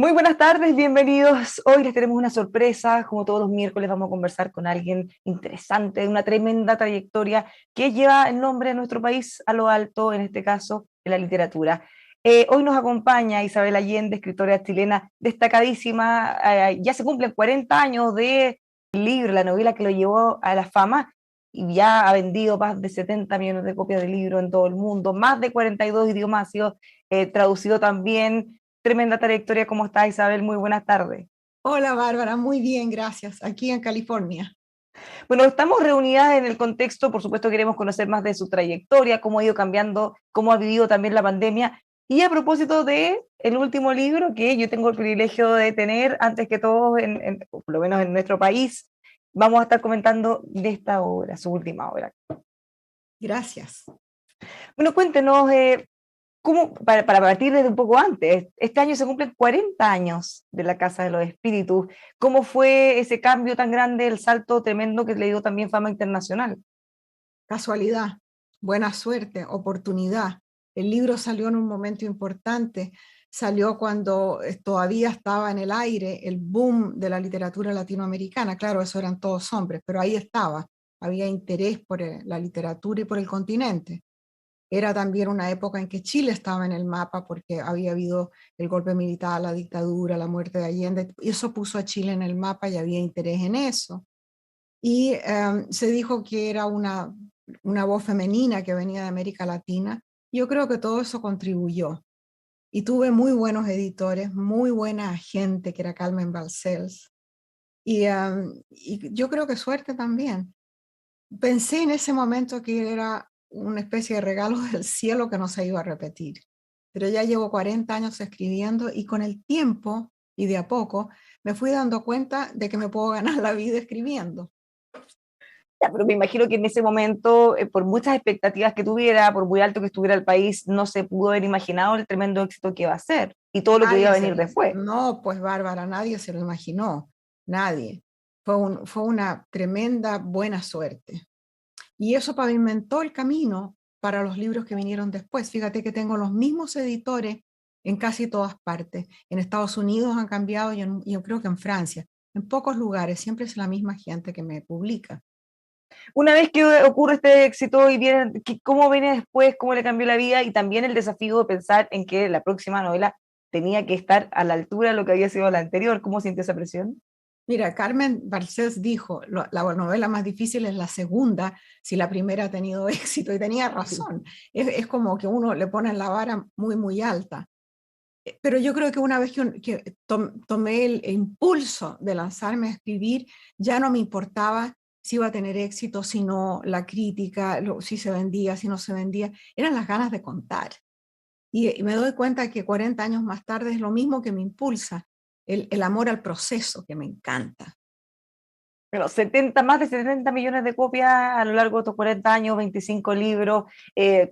Muy buenas tardes, bienvenidos. Hoy les tenemos una sorpresa. Como todos los miércoles vamos a conversar con alguien interesante, de una tremenda trayectoria que lleva el nombre de nuestro país a lo alto, en este caso, en la literatura. Hoy nos acompaña Isabel Allende, escritora chilena destacadísima. Ya se cumplen 40 años de libro, la novela que lo llevó a la fama, y ya ha vendido más de 70 millones de copias de libro en todo el mundo, más de 42 idiomas, ha sido traducido también. Tremenda trayectoria. ¿Cómo está, Isabel? Muy buenas tardes. Hola Bárbara, muy bien, gracias. Aquí en California. Bueno, estamos reunidas en el contexto, por supuesto queremos conocer más de su trayectoria, cómo ha ido cambiando, cómo ha vivido también la pandemia. Y a propósito de el último libro que yo tengo el privilegio de tener, antes que todo, por lo menos en nuestro país, vamos a estar comentando de esta obra, su última obra. Gracias. Bueno, cuéntenos, ¿cómo, para partir desde un poco antes, este año se cumplen 40 años de la Casa de los Espíritus? ¿Cómo fue ese cambio tan grande, el salto tremendo que le dio también fama internacional? Casualidad, buena suerte, oportunidad. El libro salió en un momento importante, salió cuando todavía estaba en el aire el boom de la literatura latinoamericana. Claro, eso eran todos hombres, pero ahí estaba. Había interés por la literatura y por el continente. Era también una época en que Chile estaba en el mapa porque había habido el golpe militar, la dictadura, la muerte de Allende, y eso puso a Chile en el mapa y había interés en eso. Y se dijo que era una voz femenina que venía de América Latina. Yo creo que todo eso contribuyó. Y tuve muy buenos editores, muy buena gente, que era Carmen Balcells. Y yo creo que suerte también. Pensé en ese momento que era una especie de regalo del cielo que no se iba a repetir. Pero ya llevo 40 años escribiendo y con el tiempo y de a poco me fui dando cuenta de que me puedo ganar la vida escribiendo. Ya, pero me imagino que en ese momento, por muchas expectativas que tuviera, por muy alto que estuviera el país, no se pudo haber imaginado el tremendo éxito que iba a ser y todo lo que iba a Nadie se venir lo, después. no, pues Bárbara, nadie se lo imaginó, nadie. Fue una tremenda buena suerte. Y eso pavimentó el camino para los libros que vinieron después. Fíjate que tengo los mismos editores en casi todas partes. En Estados Unidos han cambiado y yo creo que en Francia. En pocos lugares, siempre es la misma gente que me publica. Una vez que ocurre este éxito y viene, ¿cómo viene después? ¿Cómo le cambió la vida? Y también el desafío de pensar en que la próxima novela tenía que estar a la altura de lo que había sido la anterior. ¿Cómo siente esa presión? Mira, Carmen Barcés dijo, la novela más difícil es la segunda, si la primera ha tenido éxito, y tenía razón. Es como que uno le pone la vara muy, muy alta. Pero yo creo que una vez que tomé el impulso de lanzarme a escribir, ya no me importaba si iba a tener éxito, si no, la crítica, si se vendía, si no se vendía, eran las ganas de contar. Y me doy cuenta que 40 años más tarde es lo mismo que me impulsa, el amor al proceso que me encanta. Bueno, 70, más de 70 millones de copias a lo largo de estos 40 años, 25 libros.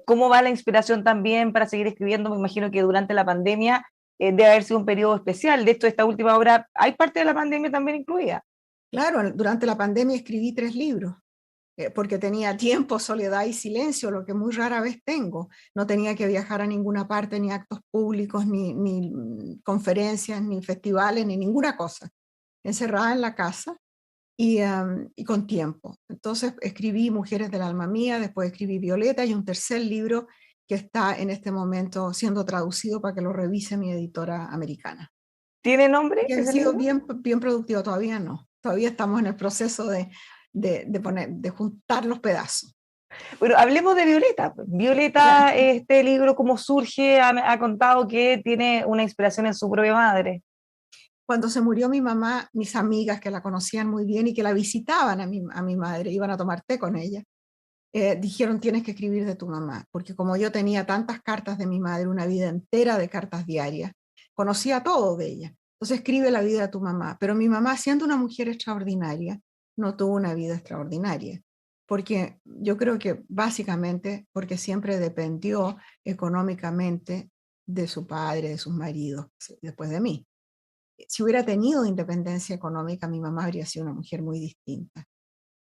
¿Cómo va la inspiración también para seguir escribiendo? Me imagino que durante la pandemia debe haber sido un periodo especial. De esto, esta última obra, ¿hay parte de la pandemia también incluida? Claro, durante la pandemia escribí 3 libros, porque tenía tiempo, soledad y silencio, lo que muy rara vez tengo. No tenía que viajar a ninguna parte, ni actos públicos, ni conferencias, ni festivales, ni ninguna cosa. Encerrada en la casa y con tiempo. Entonces escribí Mujeres del Alma Mía, después escribí Violeta y un tercer libro que está en este momento siendo traducido para que lo revise mi editora americana. ¿Tiene nombre Que ha ese sido libro? bien, bien productivo, todavía no. Todavía estamos en el proceso de juntar los pedazos. Bueno, hablemos de Violeta. Ya. Violeta, este libro, ¿cómo surge? Ha contado que tiene una inspiración en su propia madre. Cuando se murió mi mamá, mis amigas que la conocían muy bien y que la visitaban a mi madre, iban a tomar té con ella, dijeron tienes que escribir de tu mamá, porque como yo tenía tantas cartas de mi madre, una vida entera de cartas diarias, conocía todo de ella. Entonces escribe la vida de tu mamá, pero mi mamá, siendo una mujer extraordinaria, no tuvo una vida extraordinaria, porque yo creo que básicamente porque siempre dependió económicamente de su padre, de sus maridos, después de mí. Si hubiera tenido independencia económica, mi mamá habría sido una mujer muy distinta.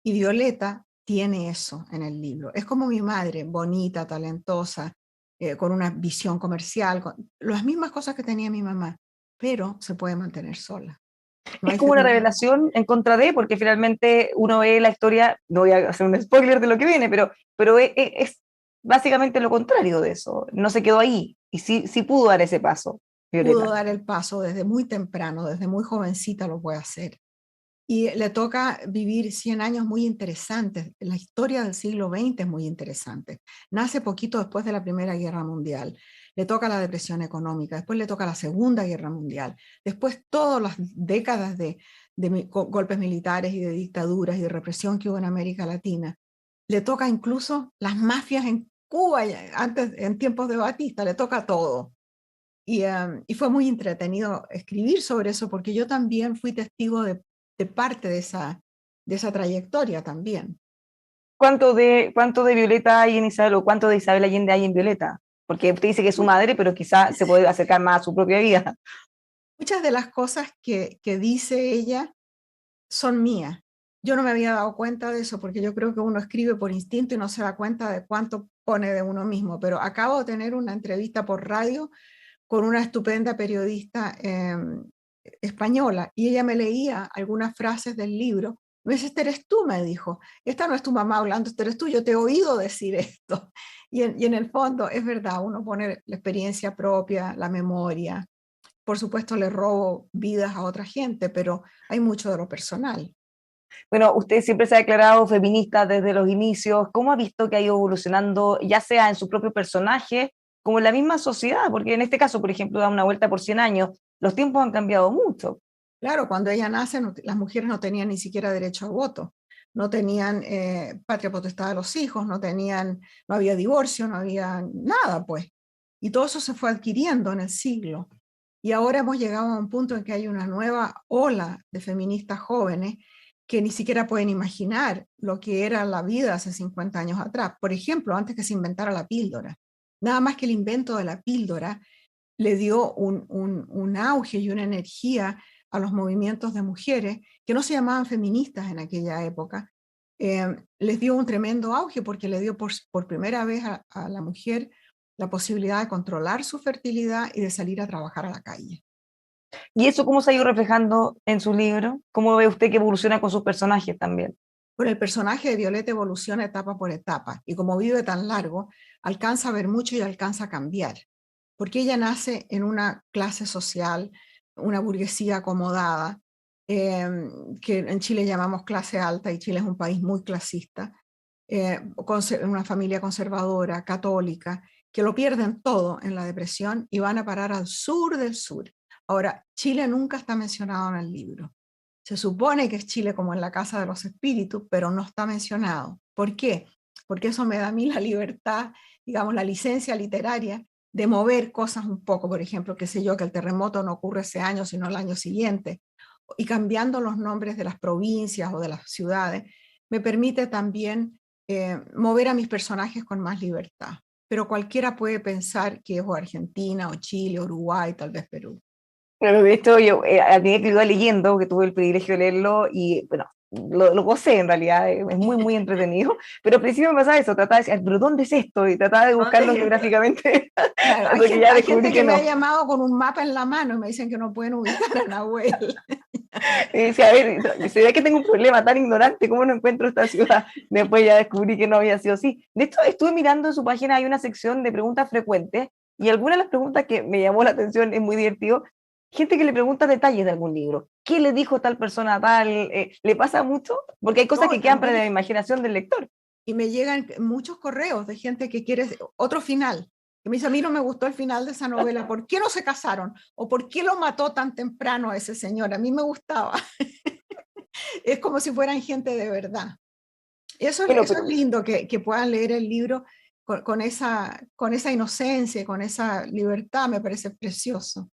Y Violeta tiene eso en el libro. Es como mi madre, bonita, talentosa, con una visión comercial, con las mismas cosas que tenía mi mamá. pero se puede mantener sola. No Es hay como una feminismo. revelación en contra de, porque finalmente uno ve la historia, no voy a hacer un spoiler de lo que viene, pero es básicamente lo contrario de eso. No se quedó ahí y sí, sí pudo dar ese paso, Pudo Violeta. dar el paso desde muy temprano, desde muy jovencita lo puede hacer. Y le toca vivir 100 años muy interesantes. La historia del siglo XX es muy interesante. Nace poquito después de la Primera Guerra Mundial. Le toca la depresión económica, después le toca la Segunda Guerra Mundial, después todas las décadas de golpes militares y de dictaduras y de represión que hubo en América Latina. Le toca incluso las mafias en Cuba, antes, en tiempos de Batista, le toca todo. Y fue muy entretenido escribir sobre eso porque yo también fui testigo de parte de esa trayectoria también. Cuánto de Violeta hay en Isabel o cuánto de Isabel Allende hay en Violeta? Porque usted dice que es su madre, pero quizá se puede acercar más a su propia vida. Muchas de las cosas que dice ella son mías. Yo no me había dado cuenta de eso porque yo creo que uno escribe por instinto y no se da cuenta de cuánto pone de uno mismo, pero acabo de tener una entrevista por radio con una estupenda periodista española y ella me leía algunas frases del libro. Me dice, este eres tú, me dijo, esta no es tu mamá hablando, este eres tú, yo te he oído decir esto. Y en el fondo es verdad, uno pone la experiencia propia, la memoria. Por supuesto le robo vidas a otra gente, pero hay mucho de lo personal. Bueno, usted siempre se ha declarado feminista desde los inicios. ¿Cómo ha visto que ha ido evolucionando, ya sea en su propio personaje, como en la misma sociedad? Porque en este caso, por ejemplo, da una vuelta por 100 años, los tiempos han cambiado mucho. Claro, cuando ella nace, las mujeres no tenían ni siquiera derecho a voto, no tenían patria potestad de los hijos, no había divorcio, no había nada, pues. Y todo eso se fue adquiriendo en el siglo. Y ahora hemos llegado a un punto en que hay una nueva ola de feministas jóvenes que ni siquiera pueden imaginar lo que era la vida hace 50 años atrás. Por ejemplo, antes que se inventara la píldora. Nada más que el invento de la píldora le dio un auge y una energía a los movimientos de mujeres que no se llamaban feministas en aquella época. Les dio un tremendo auge porque le dio por primera vez a la mujer la posibilidad de controlar su fertilidad y de salir a trabajar a la calle. ¿Y eso cómo se ha ido reflejando en su libro? ¿Cómo ve usted que evoluciona con sus personajes también? Bueno, el personaje de Violeta evoluciona etapa por etapa y como vive tan largo, alcanza a ver mucho y alcanza a cambiar, porque ella nace en una clase social, una burguesía acomodada, eh, que en Chile llamamos clase alta y Chile es un país muy clasista, una familia conservadora, católica, que lo pierden todo en la depresión y van a parar al sur del sur. Ahora, Chile nunca está mencionado en el libro. Se supone que es Chile como en la Casa de los Espíritus, pero no está mencionado. ¿Por qué? Porque eso me da a mí la libertad, digamos, la licencia literaria de mover cosas un poco, por ejemplo, qué sé yo, que el terremoto no ocurre ese año, sino el año siguiente, y cambiando los nombres de las provincias o de las ciudades, me permite también mover a mis personajes con más libertad. Pero cualquiera puede pensar que es o Argentina, o Chile, Uruguay, tal vez Perú. Pero de hecho, yo a medida que lo iba leyendo, que tuve el privilegio de leerlo, y bueno, lo gocé en realidad, es muy, muy entretenido, pero al principio me pasaba eso, trataba de decir, pero ¿dónde es esto? Y trataba de buscarlo geográficamente, Claro, hasta que ya hay descubrí gente que que me ha no. llamado con un mapa en la mano y me dicen que no pueden ubicar a Nahuel. Y decía, a ver, se ve que tengo un problema tan ignorante, ¿cómo no encuentro esta ciudad? Después ya descubrí que no había sido así. De hecho, estuve mirando en su página, hay una sección de preguntas frecuentes, y alguna de las preguntas que me llamó la atención es muy divertido. Gente que le pregunta detalles de algún libro. ¿Qué le dijo tal persona a tal? ¿Le pasa mucho? Porque hay cosas No, que quedan para también. la imaginación del lector. Y me llegan muchos correos de gente que quiere otro final. Que me dice, a mí no me gustó el final de esa novela. ¿Por qué no se casaron? ¿O por qué lo mató tan temprano a ese señor? A mí me gustaba. Es como si fueran gente de verdad. Bueno, Eso es pero lindo, que puedan leer el libro con esa inocencia, con esa libertad, me parece precioso.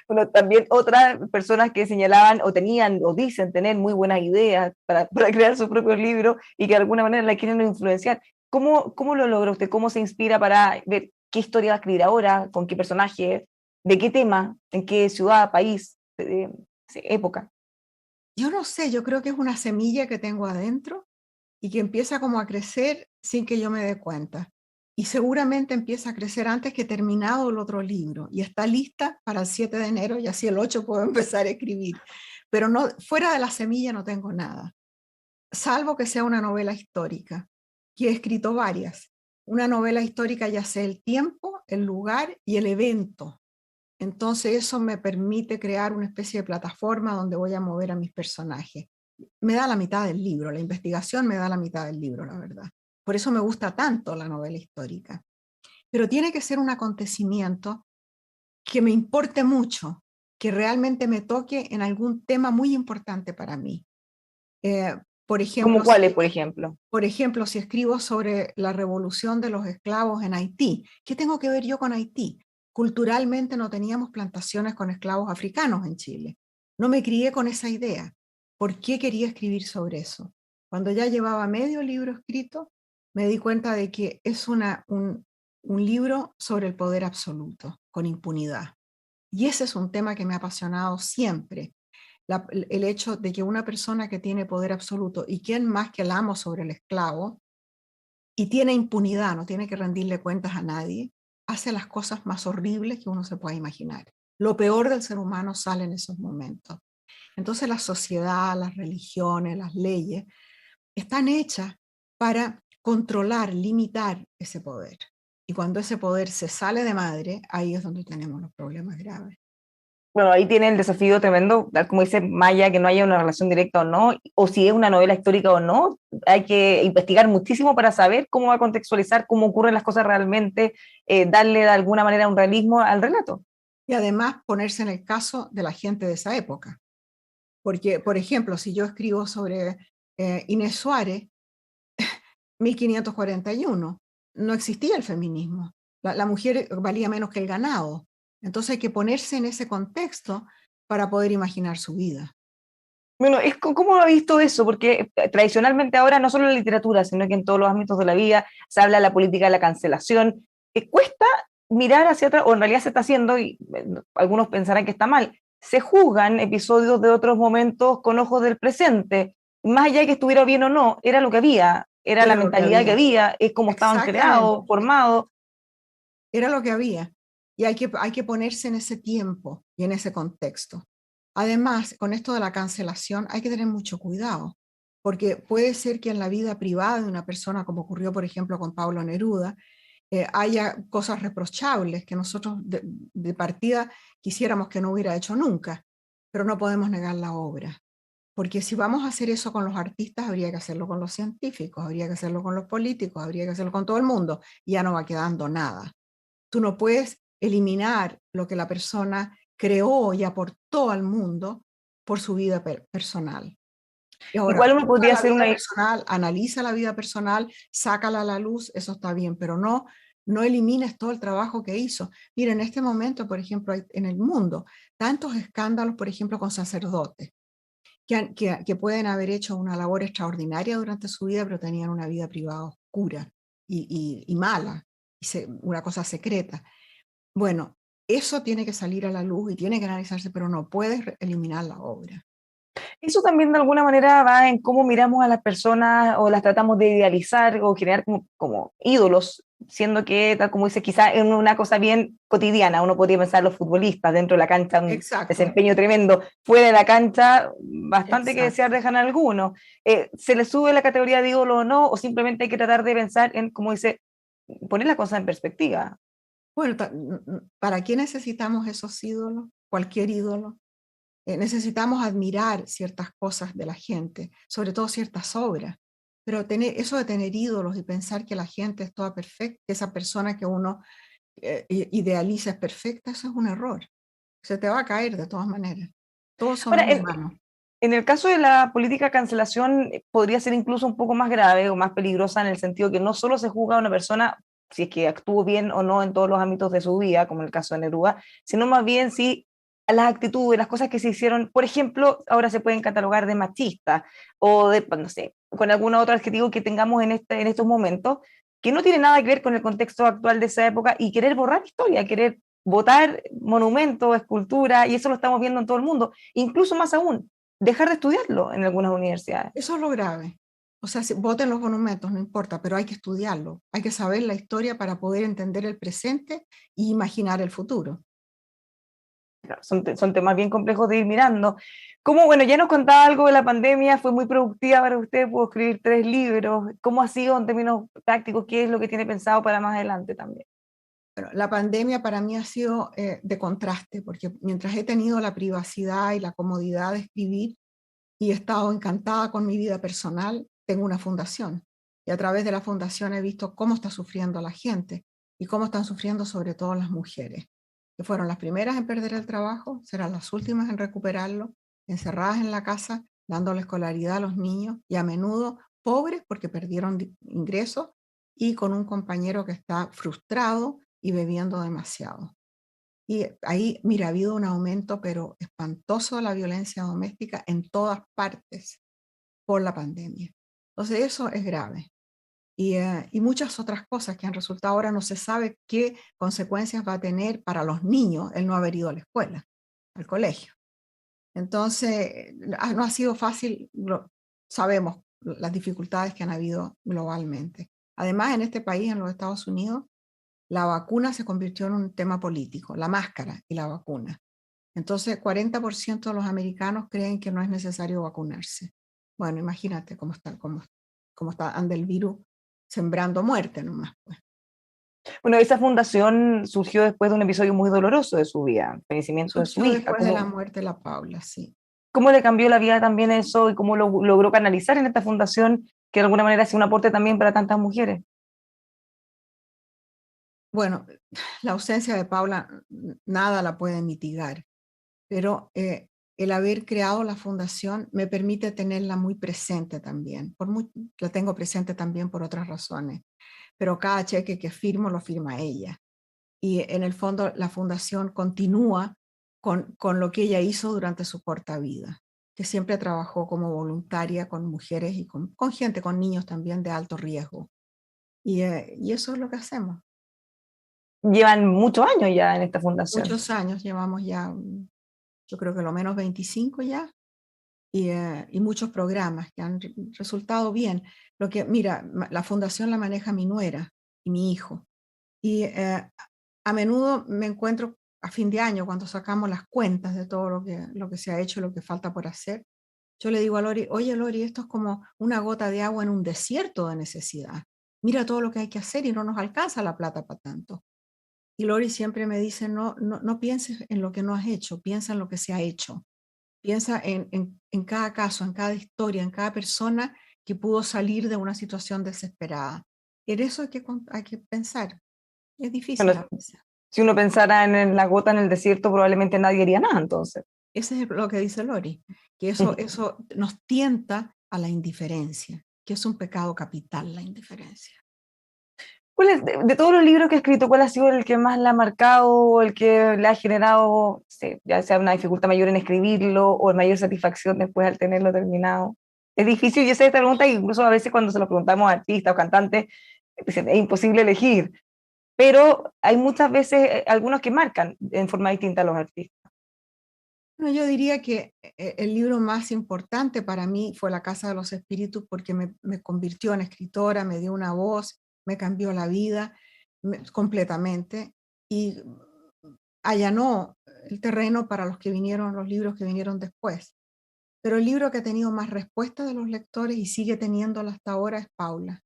bueno, también otras personas que señalaban o tenían o dicen tener muy buenas ideas para crear sus propios libros y que de alguna manera la quieren influenciar. ¿Cómo lo logra usted? ¿Cómo se inspira para ver qué historia va a escribir ahora, con qué personaje, de qué tema, en qué ciudad, país, sí, época? Yo no sé, yo creo que es una semilla que tengo adentro y que empieza como a crecer sin que yo me dé cuenta. y seguramente empieza a crecer antes que terminado el otro libro y está lista para el 7 de enero y así el 8 puedo empezar a escribir. Pero no, fuera de la semilla no tengo nada, salvo que sea una novela histórica, que he escrito varias. Una novela histórica ya sé el tiempo, el lugar y el evento. Entonces eso me permite crear una especie de plataforma donde voy a mover a mis personajes. Me da la mitad del libro, la investigación me da la mitad del libro, la verdad. Por eso me gusta tanto la novela histórica. Pero tiene que ser un acontecimiento que me importe mucho, que realmente me toque en algún tema muy importante para mí. Eh, por ¿Como ejemplo, cuáles, por ejemplo? por ejemplo, si escribo sobre la revolución de los esclavos en Haití, ¿qué tengo que ver yo con Haití? Culturalmente no teníamos plantaciones con esclavos africanos en Chile. No me crié con esa idea. ¿Por qué quería escribir sobre eso? Cuando ya llevaba medio libro escrito, me di cuenta de que es un libro sobre el poder absoluto, con impunidad. Y ese es un tema que me ha apasionado siempre, el hecho de que una persona que tiene poder absoluto, y quién más que el amo sobre el esclavo, y tiene impunidad, no tiene que rendirle cuentas a nadie, hace las cosas más horribles que uno se pueda imaginar. Lo peor del ser humano sale en esos momentos. Entonces la sociedad, las religiones, las leyes están hechas para controlar, limitar ese poder. Y cuando ese poder se sale de madre, ahí es donde tenemos los problemas graves. Bueno, ahí tiene el desafío tremendo, tal como dice Maya, que no haya una relación directa o no, o si es una novela histórica o no. Hay que investigar muchísimo para saber cómo va a contextualizar, cómo ocurren las cosas realmente, darle de alguna manera un realismo al relato. Y además ponerse en el caso de la gente de esa época. Porque, por ejemplo, si yo escribo sobre Inés Suárez, 1541, no existía el feminismo. La mujer valía menos que el ganado. Entonces hay que ponerse en ese contexto para poder imaginar su vida. Bueno, ¿cómo ha visto eso? Porque tradicionalmente ahora, no solo en la literatura, sino que en todos los ámbitos de la vida, se habla de la política de la cancelación. Cuesta mirar hacia atrás, o en realidad se está haciendo, y algunos pensarán que está mal, se juzgan episodios de otros momentos con ojos del presente. Más allá de que estuviera bien o no, era lo que había, era la Era lo que mentalidad que había. había, es como estaban creados, Exactamente. formados. Era lo que había. Y hay que ponerse en ese tiempo y en ese contexto. Además, con esto de la cancelación hay que tener mucho cuidado, porque puede ser que en la vida privada de una persona, como ocurrió, por ejemplo, con Pablo Neruda, haya cosas reprochables que nosotros de partida quisiéramos que no hubiera hecho nunca, pero no podemos negar la obra. Porque si vamos a hacer eso con los artistas, habría que hacerlo con los científicos, habría que hacerlo con los políticos, habría que hacerlo con todo el mundo, y ya no va quedando nada. Tú no puedes eliminar lo que la persona creó y aportó al mundo por su vida personal. Y ahora, Igual uno juzga podría la hacer vida una. personal, analiza la vida personal, sácala a la luz, eso está bien, pero no, no elimines todo el trabajo que hizo. Mira, en este momento, por ejemplo, hay en el mundo tantos escándalos, por ejemplo, con sacerdotes, que pueden haber hecho una labor extraordinaria durante su vida, pero tenían una vida privada oscura y mala, una cosa secreta. Bueno, eso tiene que salir a la luz y tiene que analizarse, pero no puedes eliminar la obra. Eso también de alguna manera va en cómo miramos a las personas o las tratamos de idealizar o generar como ídolos, siendo que, tal como dice, quizá en una cosa bien cotidiana, uno podría pensar los futbolistas dentro de la cancha, un Exacto, desempeño tremendo, fuera de la cancha, bastante que desear exacto. dejan a algunos. ¿Se le sube la categoría de ídolo o no? ¿O simplemente hay que tratar de pensar en, como dice, poner las cosas en perspectiva? Bueno, ¿para qué necesitamos esos ídolos? Cualquier ídolo. Necesitamos admirar ciertas cosas de la gente, sobre todo ciertas obras. Pero eso de tener ídolos y pensar que la gente es toda perfecta, que esa persona que uno idealiza es perfecta, eso es un error. Se te va a caer de todas maneras. Todos Ahora, somos humanos. en el caso de la política de cancelación, podría ser incluso un poco más grave o más peligrosa en el sentido que no solo se juzga a una persona si es que actuó bien o no en todos los ámbitos de su vida, como en el caso de Neruda, sino más bien si las actitudes, las cosas que se hicieron, por ejemplo, ahora se pueden catalogar de machistas o de, pues, no sé, con algún otro adjetivo que tengamos en estos momentos, que no tiene nada que ver con el contexto actual de esa época y querer borrar historia, querer botar monumentos, esculturas, y eso lo estamos viendo en todo el mundo, incluso más aún dejar de estudiarlo en algunas universidades. Eso es lo grave. O sea, si voten los monumentos, no importa, pero hay que estudiarlo. Hay que saber la historia para poder entender el presente e imaginar el futuro. Claro, son temas bien complejos de ir mirando. ¿Cómo, bueno, ya nos contaba algo de la pandemia, fue muy productiva para usted, pudo escribir 3 libros? ¿Cómo ha sido en términos prácticos? ¿Qué es lo que tiene pensado para más adelante también? Bueno, la pandemia para mí ha sido de contraste, porque mientras he tenido la privacidad y la comodidad de escribir y he estado encantada con mi vida personal, tengo una fundación. Y a través de la fundación he visto cómo está sufriendo la gente y cómo están sufriendo sobre todo las mujeres, que fueron las primeras en perder el trabajo, serán las últimas en recuperarlo, encerradas en la casa, dándole escolaridad a los niños y a menudo pobres porque perdieron ingresos y con un compañero que está frustrado y bebiendo demasiado. Y ahí, mira, ha habido un aumento, pero espantoso de la violencia doméstica en todas partes por la pandemia. Entonces, eso es grave. Y muchas otras cosas que han resultado, ahora no se sabe qué consecuencias va a tener para los niños el no haber ido a la escuela, al colegio. Entonces, no ha sido fácil, sabemos las dificultades que han habido globalmente. Además, en este país, en los Estados Unidos, la vacuna se convirtió en un tema político, la máscara y la vacuna. Entonces, 40% de los americanos creen que no es necesario vacunarse. Bueno, imagínate cómo está, anda el virus sembrando muerte nomás, pues. Bueno, esa fundación surgió después de un episodio muy doloroso de su vida, el fallecimiento de su Surgió hija. después de la muerte de la Paula, sí. ¿Cómo le cambió la vida también eso y cómo lo logró canalizar en esta fundación que de alguna manera hace un aporte también para tantas mujeres? Bueno, la ausencia de Paula nada la puede mitigar, pero el haber creado la fundación me permite tenerla muy presente también. La tengo presente también por otras razones, pero cada cheque que firmo lo firma ella. Y en el fondo la fundación continúa con lo que ella hizo durante su corta vida, que siempre trabajó como voluntaria con mujeres y con gente, con niños también de alto riesgo. Y eso es lo que hacemos. Llevan muchos años ya en esta fundación. Muchos años, llevamos ya, yo creo que lo menos 25 ya, y muchos programas que han resultado bien. Mira, la fundación la maneja mi nuera y mi hijo. Y a menudo me encuentro a fin de año, cuando sacamos las cuentas de todo lo que se ha hecho, lo que falta por hacer. Yo le digo a Lori, oye Lori, esto es como una gota de agua en un desierto de necesidad. Mira todo lo que hay que hacer y no nos alcanza la plata para tanto. Y Lori siempre me dice, no, no, no pienses en lo que no has hecho, piensa en lo que se ha hecho. Piensa en cada caso, en cada historia, en cada persona que pudo salir de una situación desesperada. En eso hay que pensar. Es difícil Bueno, a veces. si uno pensara en la gota en el desierto, probablemente nadie haría nada entonces. Ese es lo que dice Lori, que eso nos tienta a la indiferencia, que es un pecado capital la indiferencia. ¿Cuál es, de todos los libros que ha escrito, cuál ha sido el que más la ha marcado o el que le ha generado, sí, ya sea una dificultad mayor en escribirlo o mayor satisfacción después al tenerlo terminado? Es difícil, yo sé esta pregunta, incluso a veces cuando se lo preguntamos a artistas o cantantes, dicen, es imposible elegir, pero hay muchas veces algunos que marcan en forma distinta a los artistas. Bueno, yo diría que el libro más importante para mí fue La Casa de los Espíritus porque me convirtió en escritora, me dio una voz, me cambió la vida completamente y allanó el terreno para los libros que vinieron después. Pero el libro que ha tenido más respuesta de los lectores y sigue teniéndola hasta ahora es Paula,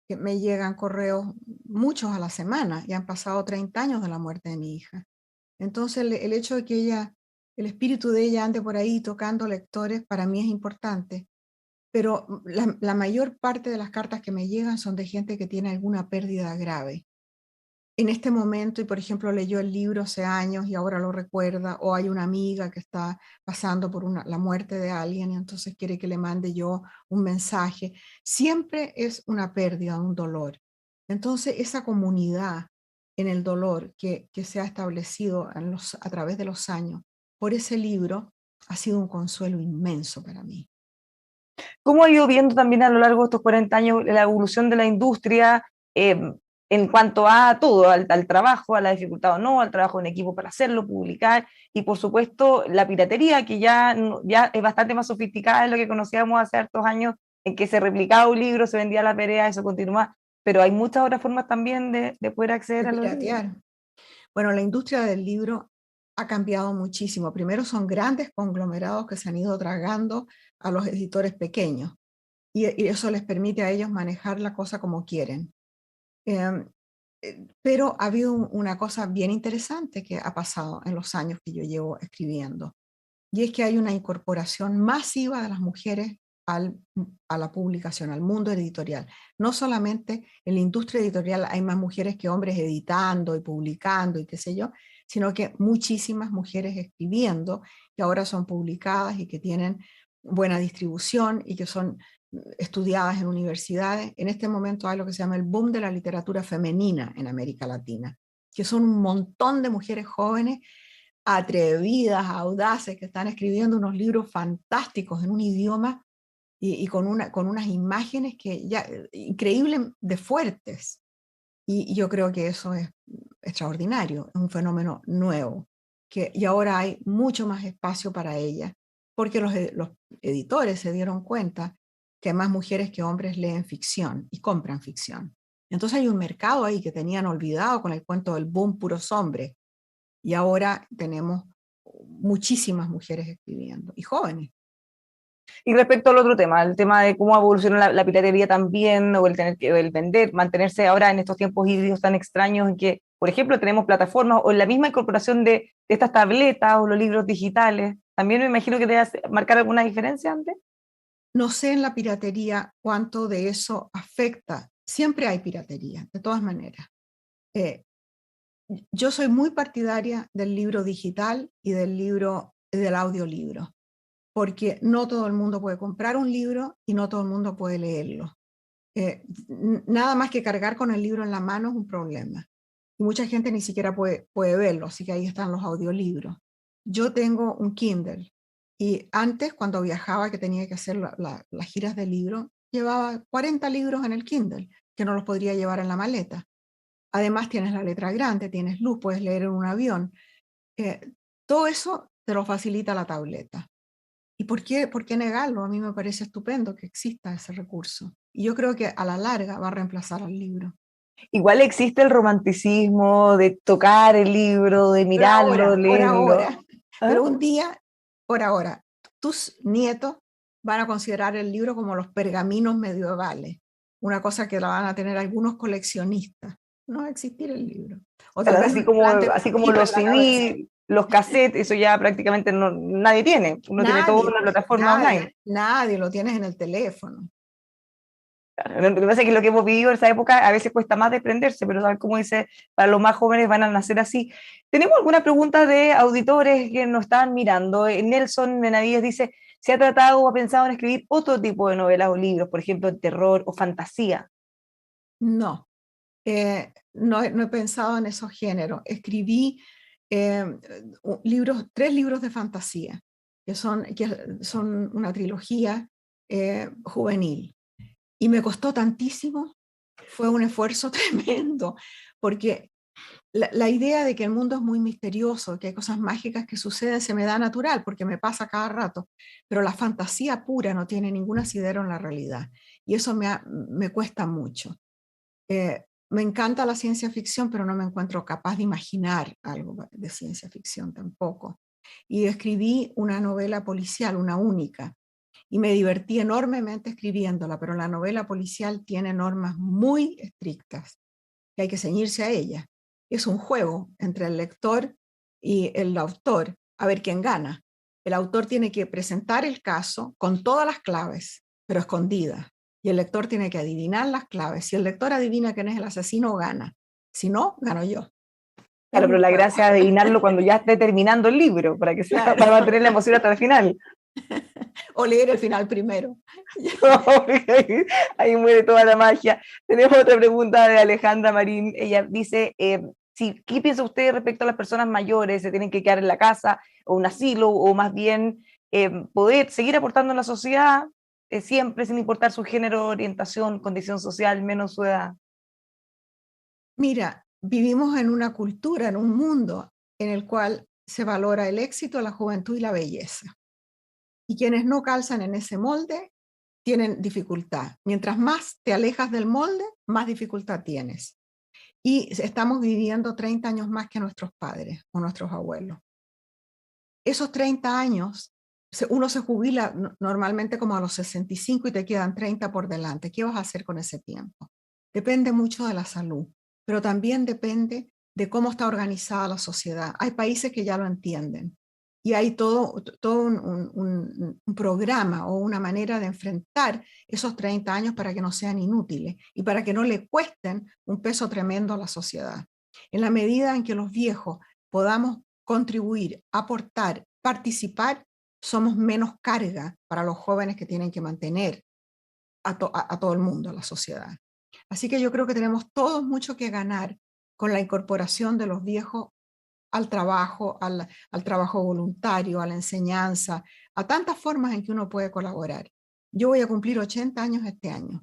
que me llegan correos muchos a la semana y han pasado 30 años de la muerte de mi hija. Entonces el hecho de que el espíritu de ella ande por ahí tocando lectores, para mí es importante. Pero la mayor parte de las cartas que me llegan son de gente que tiene alguna pérdida grave en este momento y, por ejemplo, leyó el libro hace años y ahora lo recuerda, o hay una amiga que está pasando por la muerte de alguien y entonces quiere que le mande yo un mensaje. Siempre es una pérdida, un dolor. Entonces, esa comunidad en el dolor que se ha establecido a través de los años por ese libro ha sido un consuelo inmenso para mí. ¿Cómo ha ido viendo también a lo largo de estos 40 años la evolución de la industria en cuanto a todo, al trabajo, a la dificultad o no, al trabajo en equipo para hacerlo, publicar, y por supuesto la piratería, que ya es bastante más sofisticada de lo que conocíamos hace hartos años en que se replicaba un libro, se vendía a la vereda, eso continúa, pero hay muchas otras formas también de poder acceder De a los libros. piratear. Bueno, la industria del libro ha cambiado muchísimo. Primero son grandes conglomerados que se han ido tragando a los editores pequeños y eso les permite a ellos manejar la cosa como quieren. Em, pero ha habido una cosa bien interesante que ha pasado en los años que yo llevo escribiendo, y es que hay una incorporación masiva de las mujeres a la publicación, al mundo editorial. No solamente en la industria editorial hay más mujeres que hombres editando y publicando y qué sé yo, sino que muchísimas mujeres escribiendo que ahora son publicadas y que tienen buena distribución y que son estudiadas en universidades. En este momento hay lo que se llama el boom de la literatura femenina en América Latina, que son un montón de mujeres jóvenes atrevidas, audaces, que están escribiendo unos libros fantásticos en un idioma y con unas imágenes que ya increíbles de fuertes. Y yo creo que eso es extraordinario, es un fenómeno nuevo, y ahora hay mucho más espacio para ellas, porque los editores se dieron cuenta que más mujeres que hombres leen ficción y compran ficción. Entonces hay un mercado ahí que tenían olvidado con el cuento del boom puros hombres, y ahora tenemos muchísimas mujeres escribiendo y jóvenes. Y respecto al otro tema, el tema de cómo evoluciona la piratería también, o el tener que el vender, mantenerse ahora en estos tiempos híbridos tan extraños en que, por ejemplo, tenemos plataformas o la misma incorporación de estas tabletas o los libros digitales, también me imagino que debe marcar alguna diferencia antes. No sé en la piratería cuánto de eso afecta. Siempre hay piratería, de todas maneras. Eh, yo soy muy partidaria del libro digital y del audiolibro, porque no todo el mundo puede comprar un libro y no todo el mundo puede leerlo. Nada más que cargar con el libro en la mano es un problema. Y mucha gente ni siquiera puede verlo, así que ahí están los audiolibros. Yo tengo un Kindle y antes, cuando viajaba, que tenía que hacer las giras de libro, llevaba 40 libros en el Kindle, que no los podría llevar en la maleta. Además tienes la letra grande, tienes luz, puedes leer en un avión. Todo eso te lo facilita la tableta. ¿Y por qué negarlo? A mí me parece estupendo que exista ese recurso. Y yo creo que a la larga va a reemplazar al libro. Igual existe el romanticismo de tocar el libro, de mirarlo, Por leerlo. ahora, ¿Ah? pero un día, por ahora, tus nietos van a considerar el libro como los pergaminos medievales, una cosa que la van a tener algunos coleccionistas. No va a existir el libro. O tal Claro, vez un implante así como chiquito los en la cabeza. CD, los cassettes, eso ya prácticamente nadie tiene. Uno tiene todo en Nadie, una plataforma nadie, online. nadie lo tienes en el teléfono. Claro, lo que pasa es que lo que hemos vivido en esa época a veces cuesta más desprenderse, pero tal como dice, para los más jóvenes van a nacer así. Tenemos alguna pregunta de auditores que nos están mirando. Nelson Benavides dice, ¿se ha tratado o ha pensado en escribir otro tipo de novelas o libros, por ejemplo, terror o fantasía? No, no he pensado en esos géneros. Escribí tres libros de fantasía, que son una trilogía juvenil. Y me costó tantísimo, fue un esfuerzo tremendo, porque la idea de que el mundo es muy misterioso, que hay cosas mágicas que suceden, se me da natural, porque me pasa cada rato, pero la fantasía pura no tiene ningún asidero en la realidad, y eso me cuesta mucho. Me encanta la ciencia ficción, pero no me encuentro capaz de imaginar algo de ciencia ficción tampoco. Y escribí una novela policial, una única, y me divertí enormemente escribiéndola, pero la novela policial tiene normas muy estrictas que hay que ceñirse a ellas. Es un juego entre el lector y el autor, a ver quién gana. El autor tiene que presentar el caso con todas las claves, pero escondidas. Y el lector tiene que adivinar las claves. Si el lector adivina quién es el asesino, gana. Si no, gano yo. Es Claro, un pero la juego. gracia es adivinarlo cuando ya esté terminando el libro, para que sea, Claro. para mantener la emoción hasta el final. O leer el final primero. Ahí muere toda la magia. Tenemos otra pregunta de Alejandra Marín. Ella dice, ¿qué piensa usted respecto a las personas mayores? ¿Se tienen que quedar en la casa o un asilo o más bien poder seguir aportando en la sociedad siempre sin importar su género, orientación, condición social, menos su edad? Mira, vivimos en una cultura, en un mundo en el cual se valora el éxito, la juventud y la belleza. Y quienes no calzan en ese molde tienen dificultad. Mientras más te alejas del molde, más dificultad tienes. Y estamos viviendo 30 años más que nuestros padres o nuestros abuelos. Esos 30 años, uno se jubila normalmente como a los 65 y te quedan 30 por delante. ¿Qué vas a hacer con ese tiempo? Depende mucho de la salud, pero también depende de cómo está organizada la sociedad. Hay países que ya lo entienden y hay todo un programa o una manera de enfrentar esos 30 años para que no sean inútiles y para que no le cuesten un peso tremendo a la sociedad. En la medida en que los viejos podamos contribuir, aportar, participar, somos menos carga para los jóvenes que tienen que mantener a todo el mundo, a la sociedad. Así que yo creo que tenemos todos mucho que ganar con la incorporación de los viejos al trabajo voluntario, a la enseñanza, a tantas formas en que uno puede colaborar. Yo voy a cumplir 80 años este año.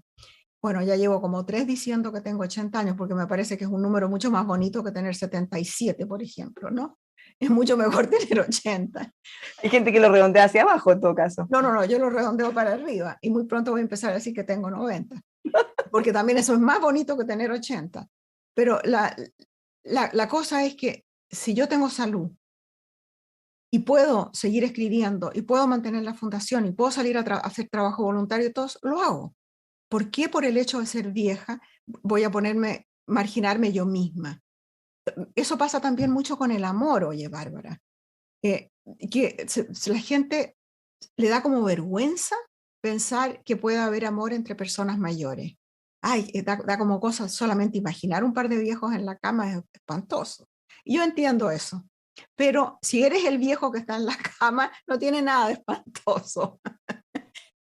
Bueno, ya llevo como 3 diciendo que tengo 80 años porque me parece que es un número mucho más bonito que tener 77, por ejemplo, ¿no? Es mucho mejor tener 80. Hay gente que lo redondea hacia abajo en todo caso. No, yo lo redondeo para arriba y muy pronto voy a empezar a decir que tengo 90, porque también eso es más bonito que tener 80. Pero la cosa es que si yo tengo salud y puedo seguir escribiendo y puedo mantener la fundación y puedo salir a hacer trabajo voluntario y todo, lo hago. ¿Por qué por el hecho de ser vieja voy a marginarme yo misma? Eso pasa también mucho con el amor, oye, Bárbara. Que la gente le da como vergüenza pensar que puede haber amor entre personas mayores. Ay, da como cosa solamente imaginar un par de viejos en la cama es espantoso. Y yo entiendo eso. Pero si eres el viejo que está en la cama, no tiene nada de espantoso.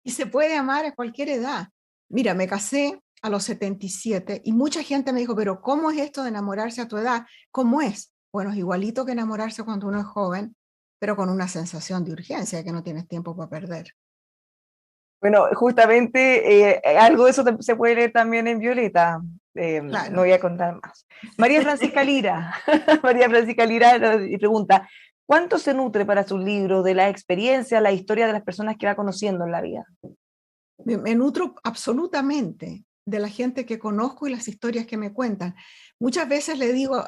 Y se puede amar a cualquier edad. Mira, me casé a los 77 y mucha gente me dijo, pero ¿cómo es esto de enamorarse a tu edad? ¿Cómo es? Bueno, es igualito que enamorarse cuando uno es joven, pero con una sensación de urgencia, que no tienes tiempo para perder. Bueno, justamente algo de eso se puede leer también en Violeta. Claro. No voy a contar más. María Francisca Lira, María Francisca Lira pregunta, ¿cuánto se nutre para su libro de la experiencia, la historia de las personas que va conociendo en la vida? Me nutro absolutamente de la gente que conozco y las historias que me cuentan. Muchas veces le digo,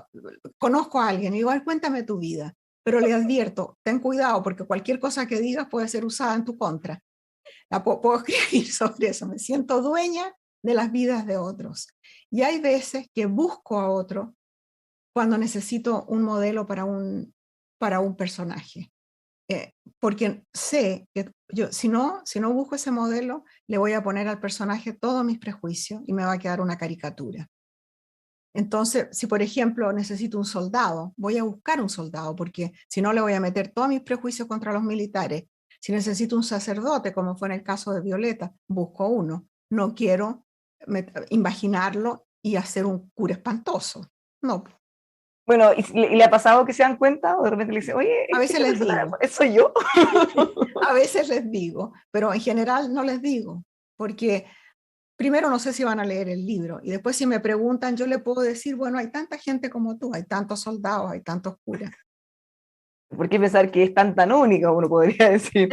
conozco a alguien, y digo, ay, cuéntame tu vida, pero le advierto, ten cuidado porque cualquier cosa que digas puede ser usada en tu contra. Puedo escribir sobre eso, me siento dueña de las vidas de otros. Y hay veces que busco a otro cuando necesito un modelo para un personaje. Porque sé que yo, si no busco ese modelo, le voy a poner al personaje todos mis prejuicios y me va a quedar una caricatura. Entonces, si por ejemplo necesito un soldado, voy a buscar un soldado, porque si no le voy a meter todos mis prejuicios contra los militares. Si necesito un sacerdote, como fue en el caso de Violeta, busco uno. No quiero imaginarlo y hacer un cura espantoso. No. Bueno, ¿y le ha pasado que se dan cuenta o de repente le dice, oye, A veces les digo. ¿Eso yo? A veces les digo, pero en general no les digo, porque primero no sé si van a leer el libro y después si me preguntan yo le puedo decir, bueno, hay tanta gente como tú, hay tantos soldados, hay tantos curas. ¿Por qué pensar que es tan única, uno podría decir?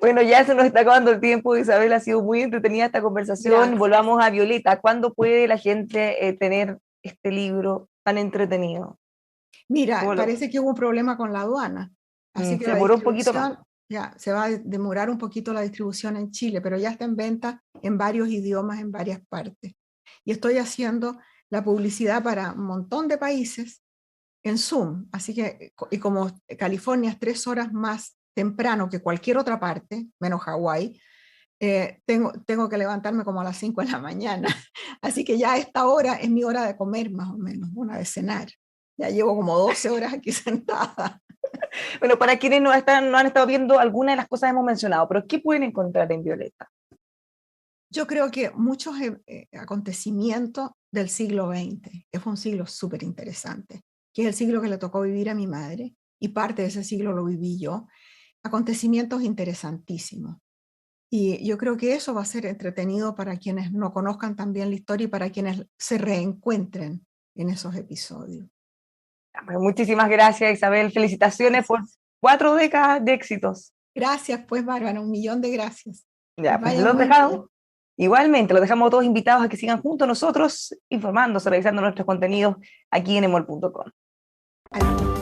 Bueno, ya se nos está acabando el tiempo, Isabel, ha sido muy entretenida esta conversación. Gracias. Volvamos a Violeta. ¿Cuándo puede la gente tener este libro tan entretenido? Mira, parece que hubo un problema con la aduana, así que Se la demoró un poquito más. distribución, ya, se va a demorar un poquito la distribución en Chile, pero ya está en venta en varios idiomas, en varias partes. Y estoy haciendo la publicidad para un montón de países en Zoom, así que, y como California es 3 horas más temprano que cualquier otra parte, menos Hawái, tengo que levantarme como a las 5 de la mañana, así que ya a esta hora es mi hora de comer más o menos, una de cenar. Ya llevo como 12 horas aquí sentada. Bueno, para quienes no han estado viendo, algunas de las cosas hemos mencionado, pero ¿qué pueden encontrar en Violeta? Yo creo que muchos acontecimientos del siglo XX, que fue un siglo súper interesante, que es el siglo que le tocó vivir a mi madre, y parte de ese siglo lo viví yo, acontecimientos interesantísimos. Y yo creo que eso va a ser entretenido para quienes no conozcan también la historia y para quienes se reencuentren en esos episodios. Muchísimas gracias, Isabel. Felicitaciones por 4 décadas de éxitos. Gracias, pues, Bárbara, 1.000.000 de gracias. Ya, pues Vaya los muy dejamos. bien. Igualmente, los dejamos todos invitados a que sigan junto a nosotros, informándose, revisando nuestros contenidos aquí en emol.com. Adiós.